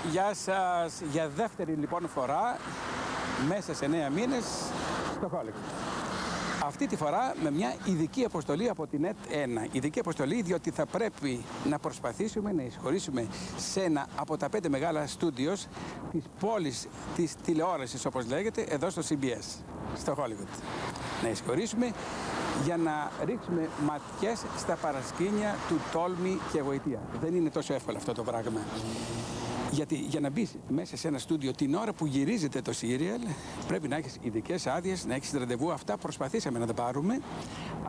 Γεια σας. Για δεύτερη λοιπόν φορά, μέσα σε 9 μήνες, στο Hollywood. Αυτή τη φορά με μια ειδική αποστολή από την Ετ 1. Ειδική αποστολή διότι θα πρέπει να προσπαθήσουμε να εισχωρήσουμε σε ένα από τα 5 μεγάλα στούντιος της πόλης της τηλεόρασης, όπως λέγεται, εδώ στο CBS, στο Hollywood. Να εισχωρήσουμε για να ρίξουμε ματιές στα παρασκήνια του Τόλμη και Γοητεία. Δεν είναι τόσο εύκολο αυτό το πράγμα. Γιατί για να μπεις μέσα σε ένα στούντιο την ώρα που γυρίζεται το σύριαλ, πρέπει να έχεις ειδικές άδειες, να έχεις ραντεβού. Αυτά προσπαθήσαμε να τα πάρουμε,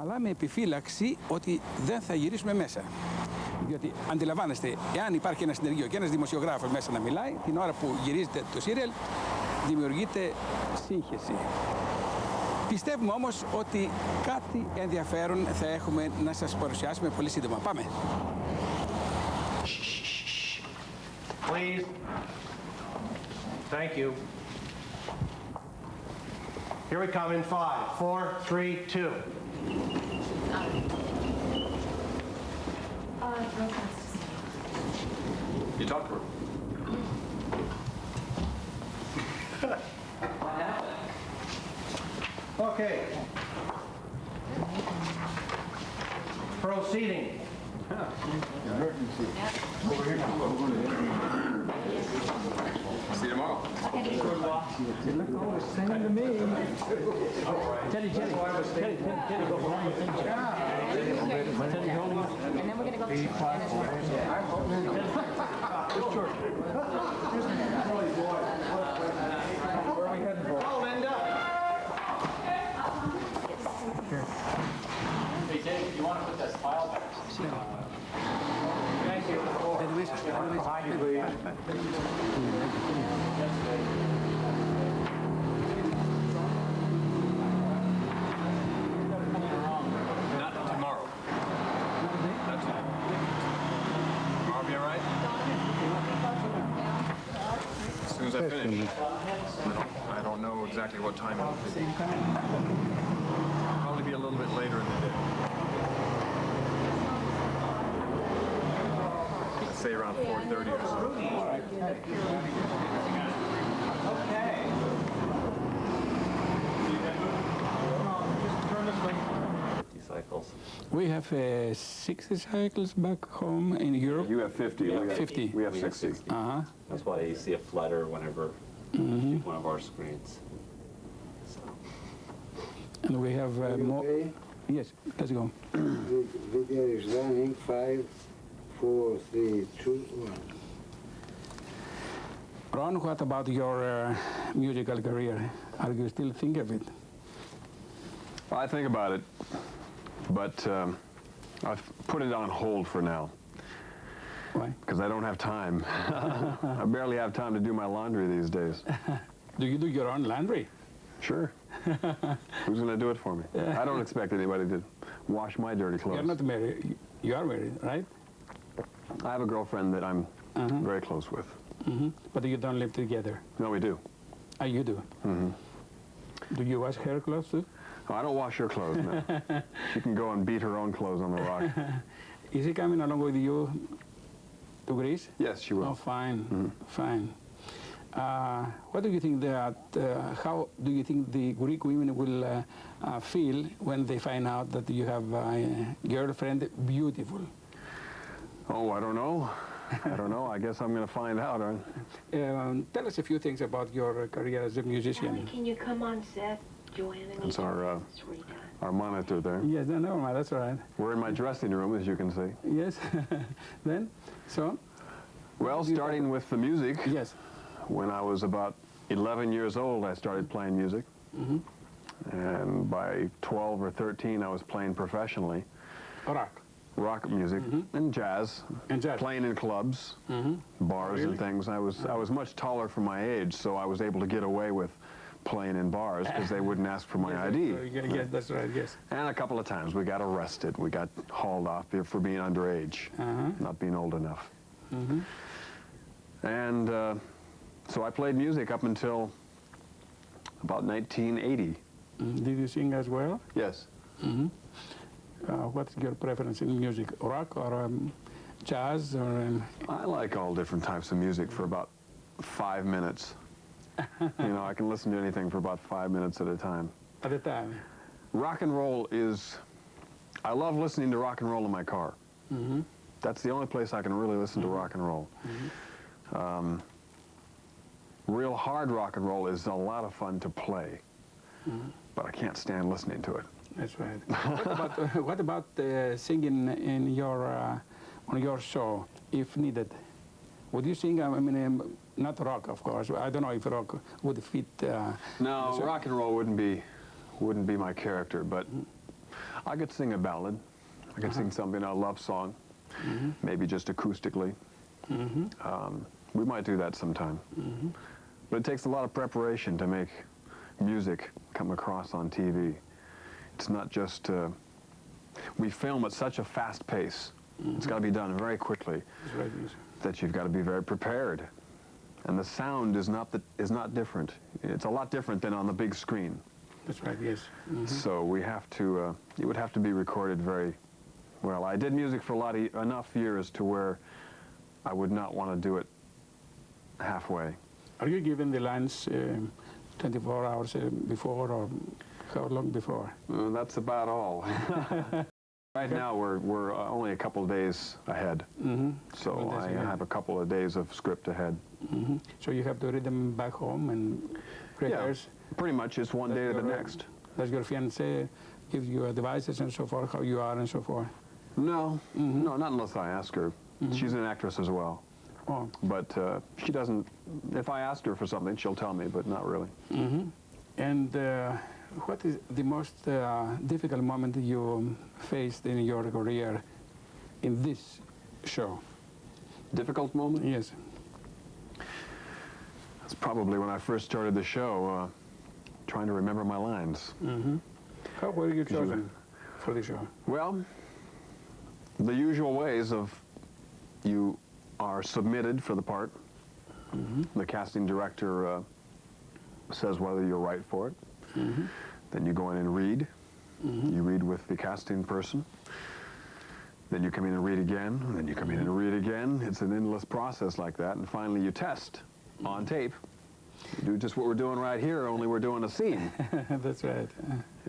αλλά με επιφύλαξη ότι δεν θα γυρίσουμε μέσα. Διότι αντιλαμβάνεστε, εάν υπάρχει ένα συνεργείο και ένας δημοσιογράφος μέσα να μιλάει, την ώρα που γυρίζεται το σύριαλ, δημιουργείται σύγχυση. Πιστεύουμε όμως ότι κάτι ενδιαφέρον θα έχουμε να σας παρουσιάσουμε πολύ σύντομα. Πάμε! Please. Thank you. Here we come in 5, 4, 3, 2. You talked to her. What happened? Okay. Proceeding. Emergency. Over here. See you tomorrow. You look always singing to me. Jenny, go home and sing. And then we're going to go to Oh, Linda. Hey, Jenny, you want to put this file back? Thank you. Behind you, please. Not tomorrow. Not today. Tomorrow be all right? As soon as I finish. I don't know exactly what time it will be. Probably be a little bit later in the day. Say around 4:30 or so. Okay. Cycles. We have 60 cycles back home in Europe. You have 50. Yeah. We have 50. We have 60. That's why you see a flutter whenever you see one of our screens. So. And we have more. Okay. Yes, let's go. Video is running. 5, 4, 3, 2, 1. Ron, what about your musical career? Are you still thinking of it? I think about it, but I've put it on hold for now Why? because I don't have time. I barely have time to do my laundry these days. Do you do your own laundry? Sure. Who's going to do it for me? I don't expect anybody to wash my dirty You're clothes. not married. You are married, right? I have a girlfriend that I'm very close with. But you don't live together. No, we do. Ah, you do. Do you wash her clothes too? Oh, I don't wash her clothes, no. She can go and beat her own clothes on the rock. Is he coming along with you to Greece? Yes, she will. Oh, fine, fine. What do you think that, how do you think the Greek women will feel when they find out that you have a girlfriend beautiful? Oh, I don't know. I don't know. I guess I'm going to find out. Tell us a few things about your career as a musician. Can you come on set? Joanna That's our monitor there. Yes, no, that's all right. We're in my dressing room, as you can see. Yes. Then, so? Well, starting with the music, Yes. when I was about 11 years old, I started playing music. And by 12 or 13, I was playing professionally. Rock. Rock music and jazz. And jazz. Playing in clubs, bars and things. I was much taller for my age, so I was able to get away with playing in bars because they wouldn't ask for my ID. Yes, that's right, yes. And a couple of times we got arrested. We got hauled off for being underage, not being old enough. And so I played music up until about 1980. Did you sing as well? Yes. What's your preference in music? Rock or jazz or... I like all different types of music for about 5 minutes. You know, I can listen to anything for about 5 minutes at a time. At a time. Rock and roll is, I love listening to rock and roll in my car. That's the only place I can really listen to rock and roll. Real hard rock and roll is a lot of fun to play, but I can't stand listening to it. That's right. What about singing in your on your show, if needed? Would you sing? I mean, not rock, of course. I don't know if rock would fit. No, rock and roll wouldn't be my character, but I could sing a ballad. I could sing something, a love song, maybe just acoustically. We might do that sometime. But it takes a lot of preparation to make music come across on TV. It's not just, we film at such a fast pace. It's got to be done very quickly, that you've got to be very prepared. And the sound is not different. It's a lot different than on the big screen. That's right, yes. So we have to, it would have to be recorded very well. I did music for enough years to where I would not want to do it halfway. Are you given the lines 24 hours before, or how long before? That's about all. Right now, we're only a couple of days ahead. So I have a couple of days of script ahead. So you have to read them back home and rehearse? Yeah, pretty much it's one day to the next. Does your fiancé give you advices and so forth, how you are and so forth? No, no, not unless I ask her. She's an actress as well. Oh. But she doesn't, if I ask her for something, she'll tell me, but not really. And what is the most difficult moment you faced in your career in this show? Difficult moment? Yes. That's probably when I first started the show, trying to remember my lines. How were you chosen for the show? Well, the usual ways of you are submitted for the part. The casting director says whether you're right for it. Then you go in and read. You read with the casting person. Then you come in and read again. And then you come in and read again. It's an endless process like that. And finally you test on tape. You do just what we're doing right here, only we're doing a scene. That's right.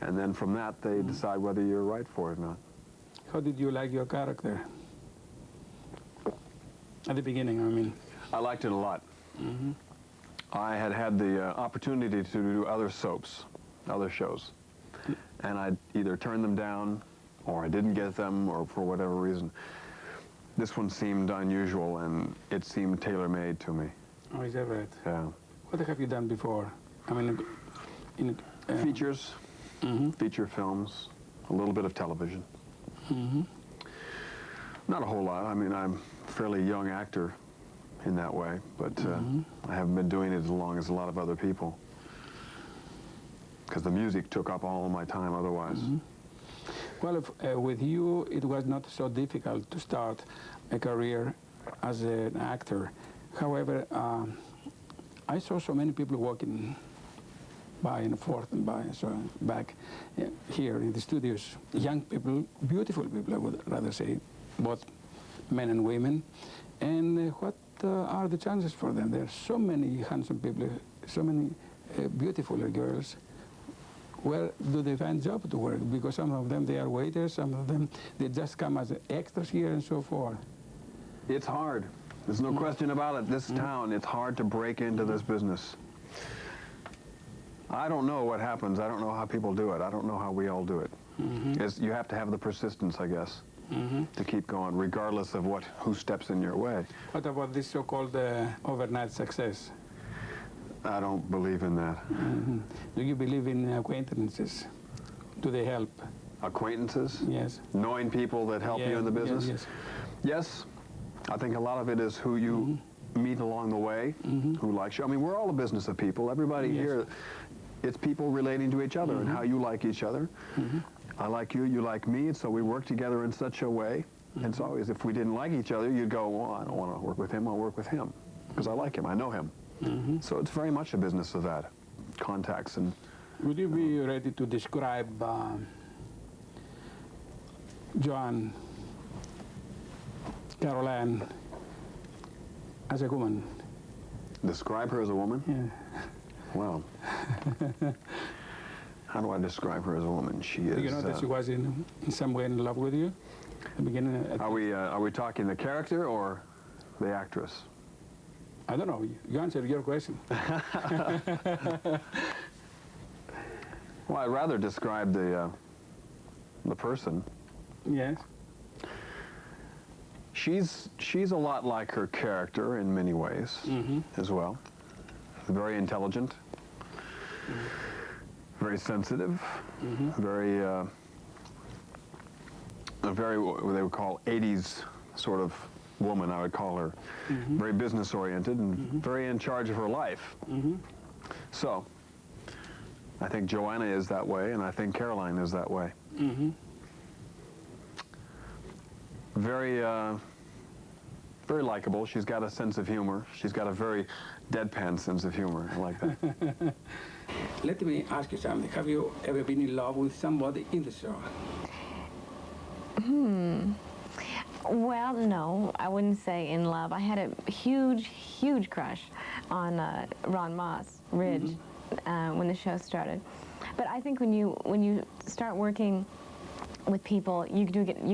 And then from that they decide whether you're right for it or not. How did you like your character? At the beginning, I mean. I liked it a lot. I had the opportunity to do other soaps, other shows. And I'd either turn them down, or I didn't get them, or for whatever reason. This one seemed unusual, and it seemed tailor-made to me. Oh, is that right? Yeah. What have you done before? I mean, Features, feature films, a little bit of television. Not a whole lot. I mean, I'm a fairly young actor in that way, but I haven't been doing it as long as a lot of other people, because the music took up all of my time otherwise. Well, with you, it was not so difficult to start a career as an actor. However, I saw so many people walking by and forth and by, so back here in the studios. Young people, beautiful people, I would rather say, both men and women. And what are the chances for them? There are so many handsome people, so many beautiful girls. Where do they find job to work? Because some of them, they are waiters, some of them, they just come as extras here and so forth. It's hard. There's no question about it. This town, it's hard to break into this business. I don't know what happens. I don't know how people do it. I don't know how we all do it. You have to have the persistence, I guess, to keep going, regardless of who steps in your way. What about this so-called overnight success? I don't believe in that. Do you believe in acquaintances? Do they help? Acquaintances? Yes. Knowing people that help you in the business? Yes. Yes. I think a lot of it is who you meet along the way, who likes you. I mean, we're all a business of people. Everybody here, it's people relating to each other and how you like each other. I like you, you like me, and so we work together in such a way. And so if we didn't like each other, you'd go, well, I don't want to work with him, I'll work with him, because I like him, I know him. So it's very much a business of that, contacts. And would you be ready to describe Joan, Caroline, as a woman? Describe her as a woman? Yeah. Well, how do I describe her as a woman? She is. You know that she was in some way in love with you? At the beginning. Are we talking the character or the actress? I don't know. You answer your question. Well, I'd rather describe the person. Yes. She's a lot like her character in many ways as well. Very intelligent, very sensitive, very what they would call 80s sort of woman, I would call her. Very business oriented and very in charge of her life. So I think Joanna is that way, and I think Caroline is that way. Very likable. She's got a sense of humor. She's got a very deadpan sense of humor. I like that. Let me ask you something. Have you ever been in love with somebody in the show? Well, no, I wouldn't say in love. I had a huge, huge crush on Ron Moss Ridge when the show started. But I think when you start working with people, you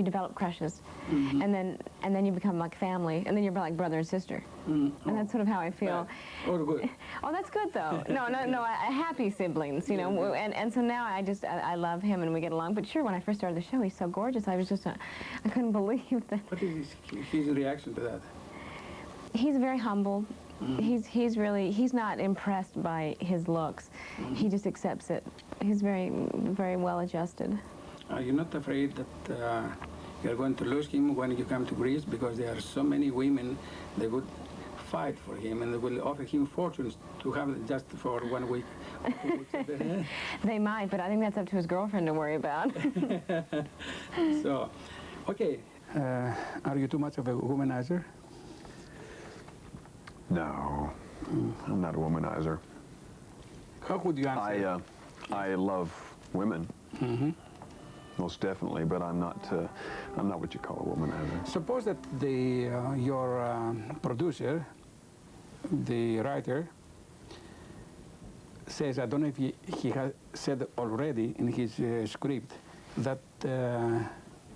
develop crushes, and then you become like family, and then you're like brother and sister, and that's sort of how I feel. Oh, good. Oh, that's good though. No, happy siblings, you know. And so now I love him and we get along. But sure, when I first started the show, he's so gorgeous. I was just I couldn't believe that. What is his reaction to that? He's very humble. He's not impressed by his looks. He just accepts it. He's very, very well adjusted. Are you not afraid that you're going to lose him when you come to Greece, because there are so many women that would fight for him and they will offer him fortunes to have it just for 1 week? They might, but I think that's up to his girlfriend to worry about. So, okay. Are you too much of a womanizer? No, I'm not a womanizer. How would you answer? I love women. Most definitely, but I'm not what you call a womanizer. Suppose that your producer, the writer, says, I don't know if he has said already in his script, that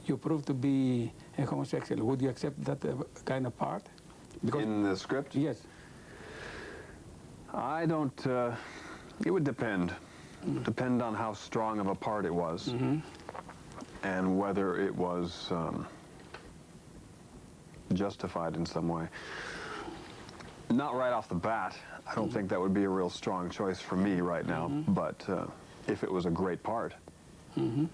you prove to be a homosexual. Would you accept that kind of part? Because in the script? Yes. I don't, it would depend. Depend on how strong of a part it was. And whether it was justified in some way. Not right off the bat. I don't think that would be a real strong choice for me right now. But if it was a great part,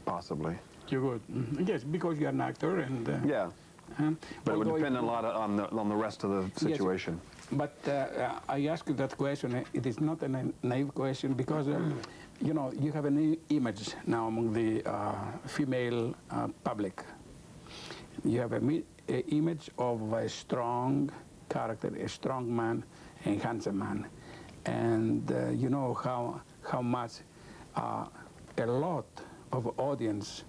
possibly. You would. Yes, because you're an actor, and yeah. But it would depend a lot on the rest of the situation. Yes, but I ask you that question. It is not a naive question, because you know, you have an image now among the female public. You have an image of a strong character, a strong man, a handsome man. And you know how much a lot of audience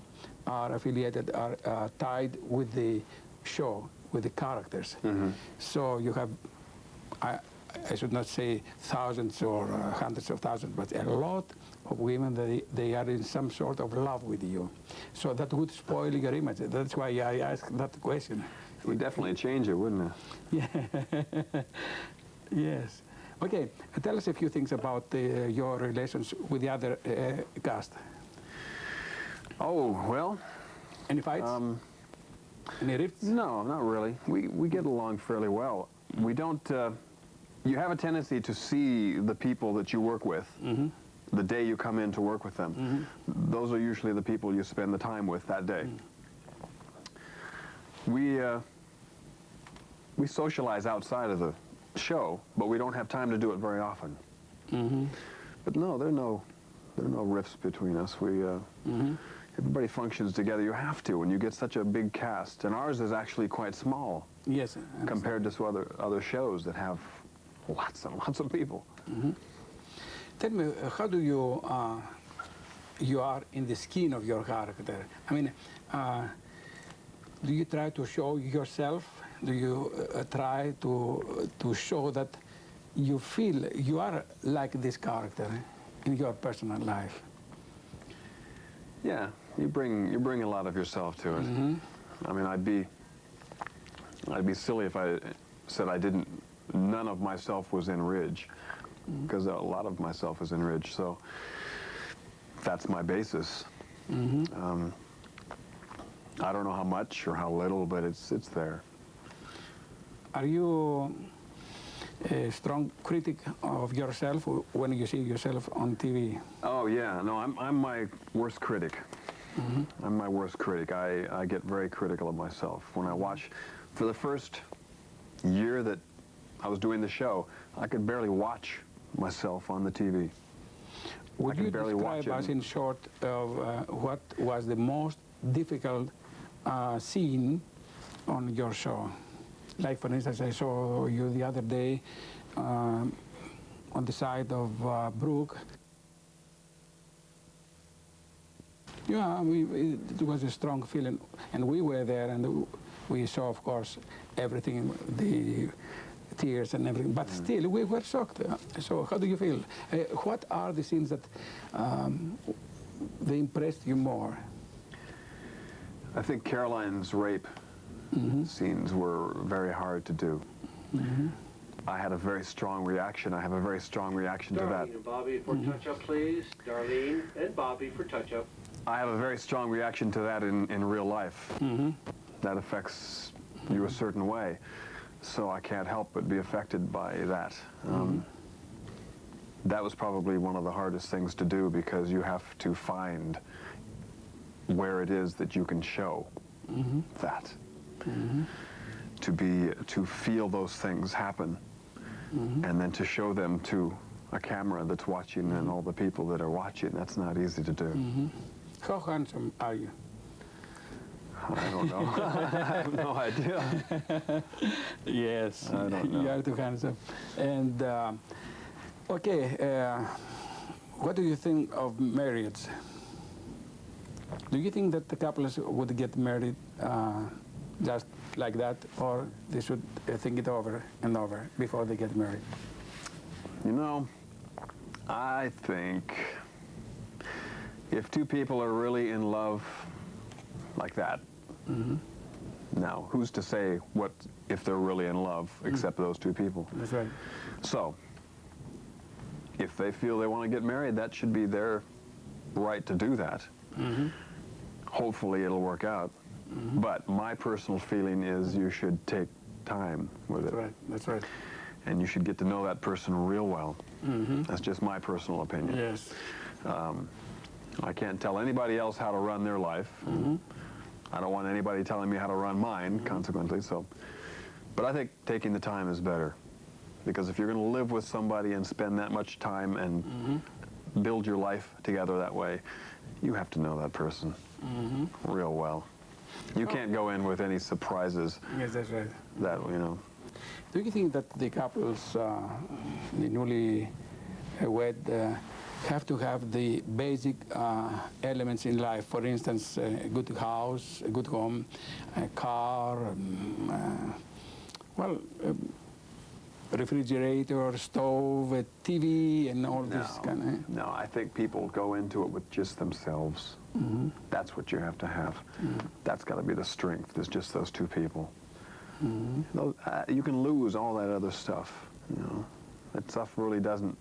are affiliated, are tied with the show, with the characters. So you have, I should not say thousands or hundreds of thousands, but a lot of women, they are in some sort of love with you. So that would spoil your image. That's why I asked that question. It would definitely change it, wouldn't it? Yeah. Yes. Okay, tell us a few things about your relations with the other cast. Oh, well. Any fights? Any rifts? No, not really. We get along fairly well. We don't, you have a tendency to see the people that you work with the day you come in to work with them. Those are usually the people you spend the time with that day. We socialize outside of the show, but we don't have time to do it very often. But no, there are no rifts between us. Everybody functions together. You have to when you get such a big cast, and ours is actually quite small. Yes. Compared to some other shows that have lots and lots of people. Tell me, how do you are in the skin of your character? I mean, do you try to show yourself? Do you try to show that you feel you are like this character in your personal life? Yeah, you bring a lot of yourself to it. I mean, I'd be silly if I said none of myself was in Ridge, because a lot of myself is in Ridge. So that's my basis. I don't know how much or how little, but it's there. Are you a strong critic of yourself when you see yourself on TV? Oh yeah, no, I'm my worst critic. I'm my worst critic. I get very critical of myself. When I watch, for the first year that I was doing the show, I could barely watch myself on the TV. Would you describe us in short of what was the most difficult scene on your show? Like, for instance, I saw you the other day on the side of Brooke. Yeah, it was a strong feeling, and we were there, and we saw, of course, everything, the tears and everything, but still, we were shocked. So how do you feel? What are the scenes that they impressed you more? I think Caroline's rape scenes were very hard to do. I had a very strong reaction. I have a very strong reaction to that. Darlene and Bobby for touch-up, please. Darlene and Bobby for touch-up. I have a very strong reaction to that in real life. That affects you a certain way. So I can't help but be affected by that. That was probably one of the hardest things to do, because you have to find where it is that you can show that. To feel those things happen, and then to show them to a camera that's watching and all the people that are watching. That's not easy to do. How handsome are you? I don't know. I have no idea. Yes, I don't know. You are too handsome. And okay, what do you think of marriage? Do you think that the couples would get married just like that, or they should think it over and over before they get married? You know, I think if two people are really in love like that, now, who's to say what if they're really in love except those two people? That's right. So, if they feel they want to get married, that should be their right to do that. Hopefully it'll work out. But my personal feeling is you should take time with it. That's right. That's right. And you should get to know that person real well. That's just my personal opinion. Yes. I can't tell anybody else how to run their life. I don't want anybody telling me how to run mine, consequently. So, but I think taking the time is better, because if you're going to live with somebody and spend that much time and build your life together that way, you have to know that person real well. You can't go in with any surprises. Yes, that's right. That, you know. Do you think that the couples, the newly wed, have to have the basic elements in life? For instance, a good house, a good home, a car, well, a refrigerator, stove, a TV, and all this kind of... No, I think people go into it with just themselves. That's what you have to have. That's got to be the strength. There's just those two people. You can lose all that other stuff, you know. That stuff really doesn't...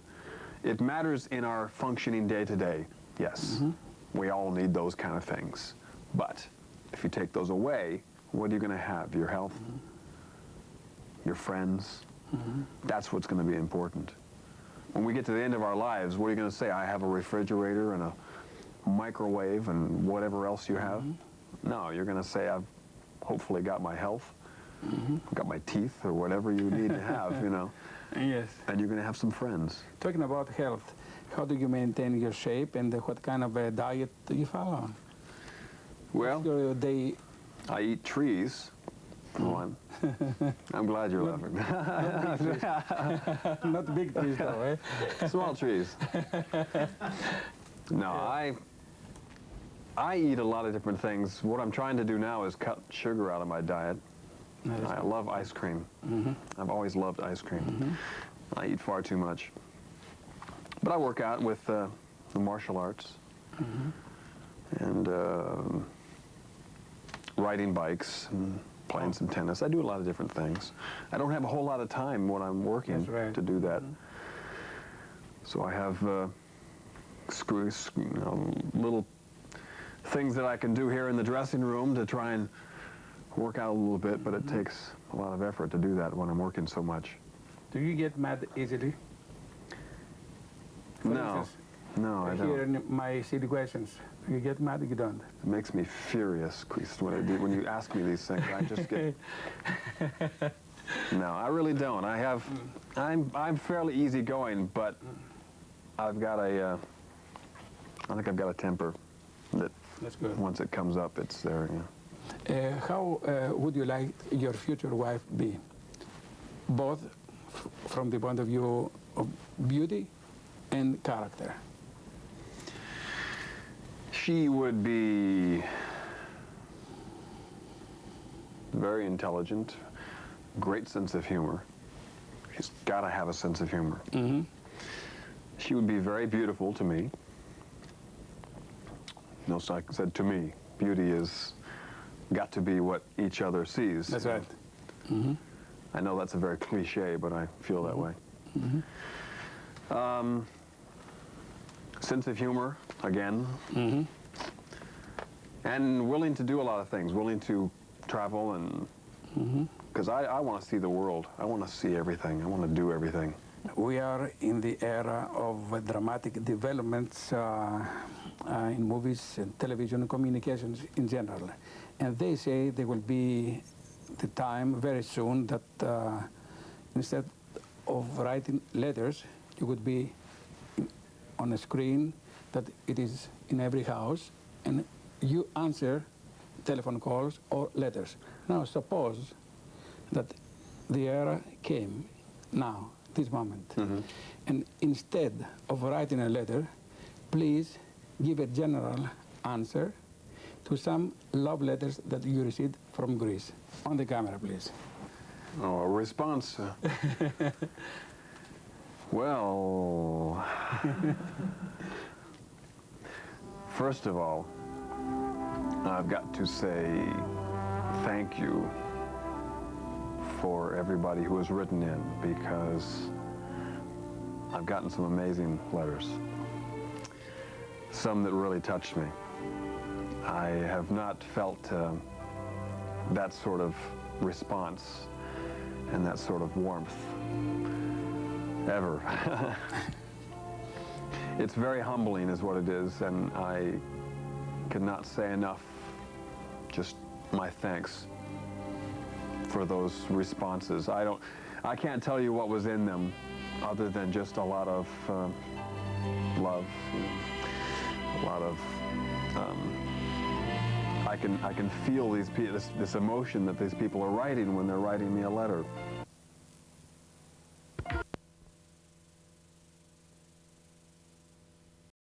It matters in our functioning day to day, yes. We all need those kind of things. But if you take those away, what are you going to have? Your health? Your friends? That's what's going to be important. When we get to the end of our lives, what are you going to say? I have a refrigerator and a microwave and whatever else you have? No, you're going to say, I've hopefully got my health, got my teeth, or whatever you need to have, you know. Yes. And you're going to have some friends. Talking about health, how do you maintain your shape, and what kind of a diet do you follow? Well, Your day... I eat trees, for one. I'm glad you're laughing. Not big trees, though, eh? Small trees. No, I eat a lot of different things. What I'm trying to do now is cut sugar out of my diet. I love ice cream. I've always loved ice cream. I eat far too much. But I work out with the martial arts and riding bikes and playing some tennis. I do a lot of different things. I don't have a whole lot of time when I'm working to do that. So I have little things that I can do here in the dressing room to try and work out a little bit, but it takes a lot of effort to do that when I'm working so much. Do you get mad easily? For No, instance, no, I Here don't. in my silly questions, do you get mad? You don't. It makes me furious, Chris, when you ask me these things. I just get... No, I really don't. I'm fairly easygoing, but I've got I think I've got a temper that That's good. once it comes up, it's there, yeah. How would you like your future wife be? Both from the point of view of beauty and character. She would be very intelligent, great sense of humor. She's got to have a sense of humor. She would be very beautiful to me. No, so I said to me, beauty is got to be what each other sees. That's right. I know that's a very cliche, but I feel that way. Sense of humor, again. And willing to do a lot of things, willing to travel and... Because I want to see the world. I want to see everything. I want to do everything. We are in the era of dramatic developments in movies and television and communications in general. And they say there will be the time very soon that instead of writing letters, you would be on a screen that it is in every house, and you answer telephone calls or letters. Now suppose that the era came now, this moment, and instead of writing a letter, please give a general answer to some love letters that you received from Greece. On the camera, please. Oh, a response. Well, first of all, I've got to say thank you for everybody who has written in, because I've gotten some amazing letters, some that really touched me. I have not felt that sort of response and that sort of warmth ever. It's very humbling is what it is, and I cannot say enough just my thanks for those responses. I can't tell you what was in them other than just a lot of love, a lot of I can feel this emotion that these people are writing when they're writing me a letter.